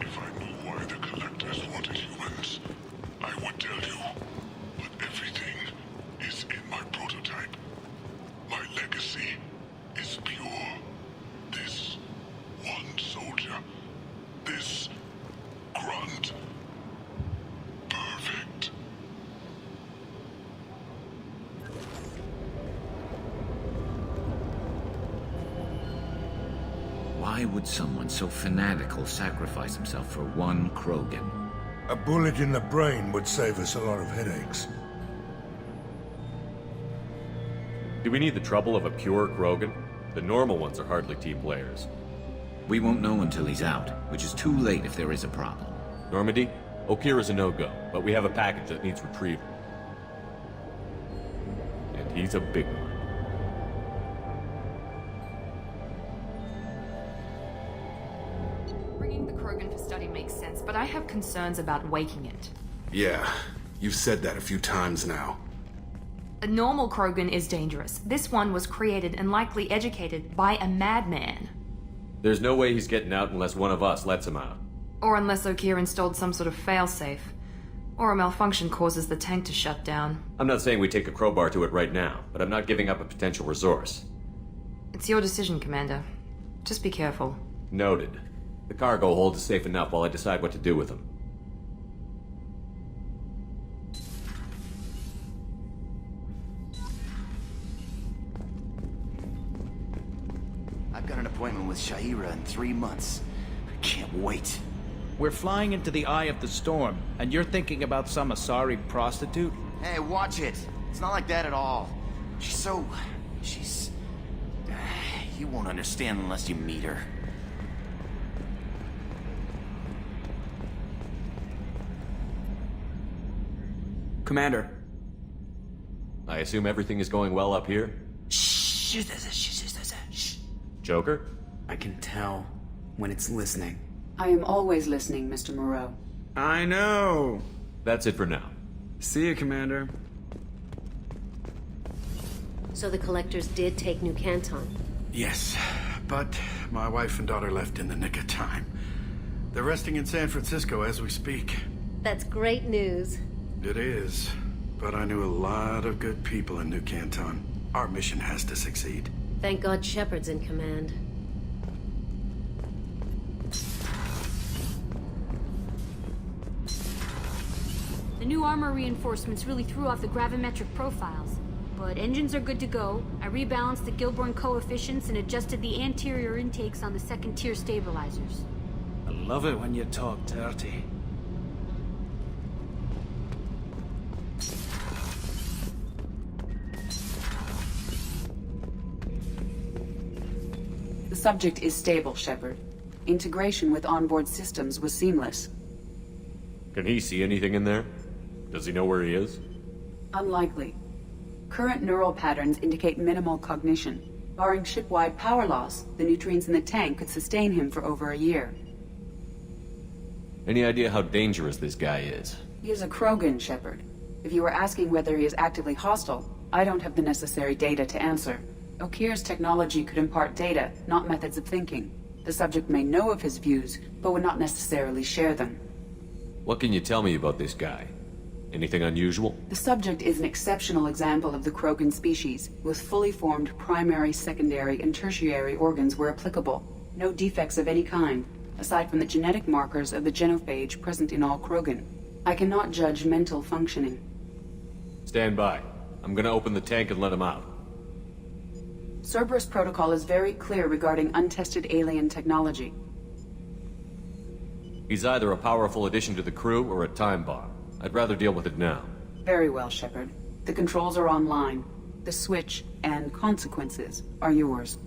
If I knew why the Collectors wanted humans, I would tell you. But everything is in my prototype. My legacy is pure. This one soldier. This grunt. Perfect. Why would someone so fanatical sacrifice himself for one Krogan? A bullet in the brain would save us a lot of headaches. Do we need the trouble of a pure Krogan? The normal ones are hardly team players. We won't know until he's out, which is too late if there is a problem. Normandy, O'Keer is a no-go, but we have a package that needs retrieval. And he's a big one. Bringing the Krogan for study makes sense, but I have concerns about waking it. Yeah, you've said that a few times now. A normal Krogan is dangerous. This one was created and likely educated by a madman. There's no way he's getting out unless one of us lets him out. Or unless O'Keer installed some sort of failsafe. Or a malfunction causes the tank to shut down. I'm not saying we take a crowbar to it right now, but I'm not giving up a potential resource. It's your decision, Commander. Just be careful. Noted. The cargo hold is safe enough while I decide what to do with them. I've got an appointment with Shaira in 3 months. I can't wait. We're flying into the eye of the storm, and you're thinking about some Asari prostitute? Hey, watch it. It's not like that at all. She's... You won't understand unless you meet her. Commander. I assume everything is going well up here? Shh. Joker? I can tell when it's listening. I am always listening, Mr. Moreau. I know. That's it for now. See you, Commander. So the Collectors did take New Canton? Yes, but my wife and daughter left in the nick of time. They're resting in San Francisco as we speak. That's great news. It is, but I knew a lot of good people in New Canton. Our mission has to succeed. Thank God Shepard's in command. The new armor reinforcements really threw off the gravimetric profiles. But engines are good to go. I rebalanced the Gilborn coefficients and adjusted the anterior intakes on the second-tier stabilizers. I love it when you talk dirty. The subject is stable, Shepard. Integration with onboard systems was seamless. Can he see anything in there? Does he know where he is? Unlikely. Current neural patterns indicate minimal cognition. Barring ship-wide power loss, the nutrients in the tank could sustain him for over a year. Any idea how dangerous this guy is? He is a Krogan, Shepard. If you were asking whether he is actively hostile, I don't have the necessary data to answer. Okeer's technology could impart data, not methods of thinking. The subject may know of his views, but would not necessarily share them. What can you tell me about this guy? Anything unusual? The subject is an exceptional example of the Krogan species, with fully formed primary, secondary, and tertiary organs where applicable. No defects of any kind, aside from the genetic markers of the genophage present in all Krogan. I cannot judge mental functioning. Stand by. I'm gonna open the tank and let him out. Cerberus protocol is very clear regarding untested alien technology. He's either a powerful addition to the crew or a time bomb. I'd rather deal with it now. Very well, Shepard. The controls are online. The switch and consequences are yours.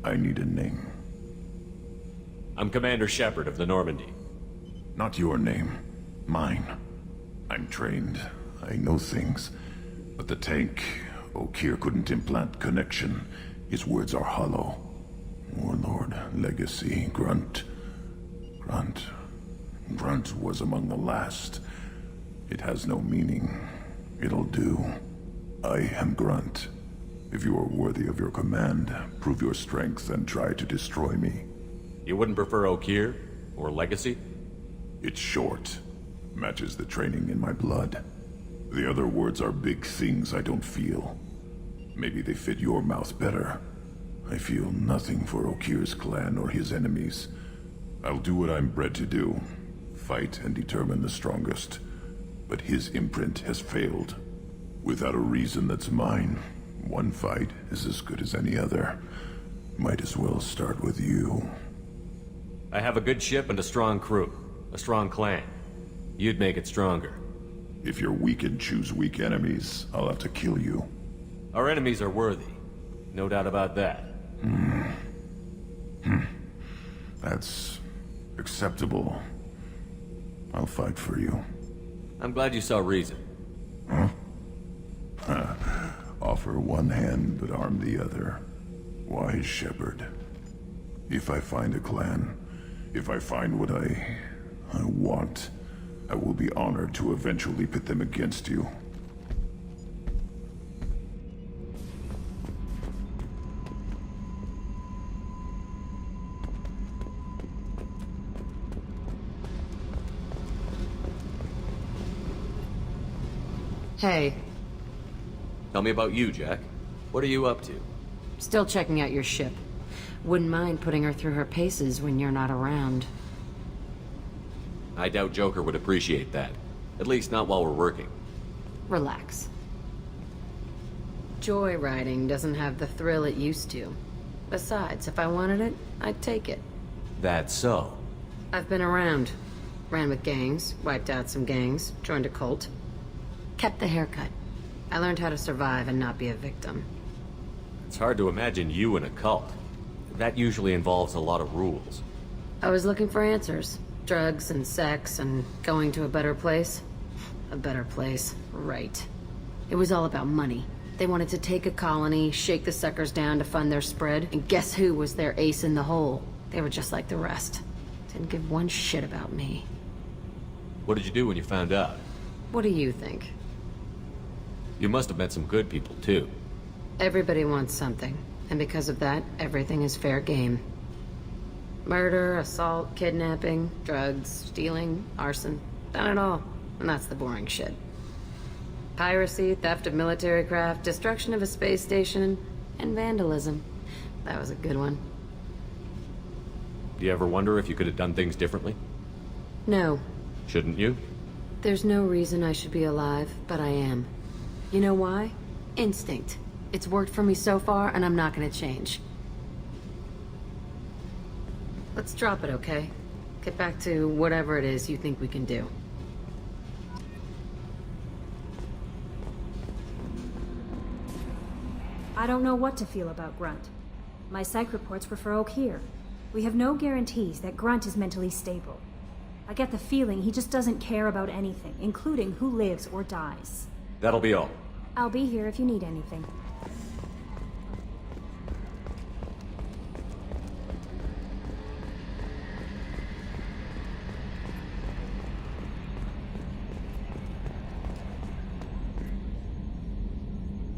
I need a name. I'm Commander Shepard of the Normandy. Not your name. Mine. I'm trained. I know things. But the tank, Okeer couldn't implant connection. His words are hollow. Warlord, Legacy, Grunt. Grunt was among the last. It has no meaning. It'll do. I am Grunt. If you are worthy of your command, prove your strength and try to destroy me. You wouldn't prefer Okeer? Or Legacy? It's short. Matches the training in my blood. The other words are big things I don't feel. Maybe they fit your mouth better. I feel nothing for Okeer's clan or his enemies. I'll do what I'm bred to do. Fight and determine the strongest. But his imprint has failed. Without a reason that's mine. One fight is as good as any other. Might as well start with you. I have a good ship and a strong crew. A strong clan. You'd make it stronger. If you're weak and choose weak enemies, I'll have to kill you. Our enemies are worthy. No doubt about that. That's acceptable. I'll fight for you. I'm glad you saw reason. Huh? Offer one hand, but arm the other. Wise Shepard. If I find a clan, if I find what I want, I will be honored to eventually pit them against you. Hey. Tell me about you, Jack. What are you up to? Still checking out your ship. Wouldn't mind putting her through her paces when you're not around. I doubt Joker would appreciate that. At least not while we're working. Relax. Joyriding doesn't have the thrill it used to. Besides, if I wanted it, I'd take it. That's so. I've been around. Ran with gangs, wiped out some gangs, joined a cult. Kept the haircut. I learned how to survive and not be a victim. It's hard to imagine you in a cult. That usually involves a lot of rules. I was looking for answers. Drugs and sex and going to a better place. A better place, right. It was all about money. They wanted to take a colony, shake the suckers down to fund their spread, and guess who was their ace in the hole? They were just like the rest. Didn't give one shit about me. What did you do when you found out? What do you think? You must have met some good people, too. Everybody wants something, and because of that, everything is fair game. Murder, assault, kidnapping, drugs, stealing, arson. Done it all. And that's the boring shit. Piracy, theft of military craft, destruction of a space station, and vandalism. That was a good one. Do you ever wonder if you could have done things differently? No. Shouldn't you? There's no reason I should be alive, but I am. You know why? Instinct. It's worked for me so far, and I'm not gonna change. Let's drop it, okay? Get back to whatever it is you think we can do. I don't know what to feel about Grunt. My psych reports were for Okeer. We have no guarantees that Grunt is mentally stable. I get the feeling he just doesn't care about anything, including who lives or dies. That'll be all. I'll be here if you need anything.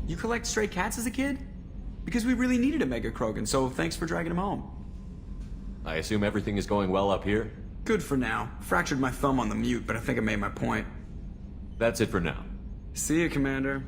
You collect stray cats as a kid? Because we really needed a Mega Krogan, so thanks for dragging him home. I assume everything is going well up here? Good for now. Fractured my thumb on the mute, but I think I made my point. That's it for now. See you, Commander.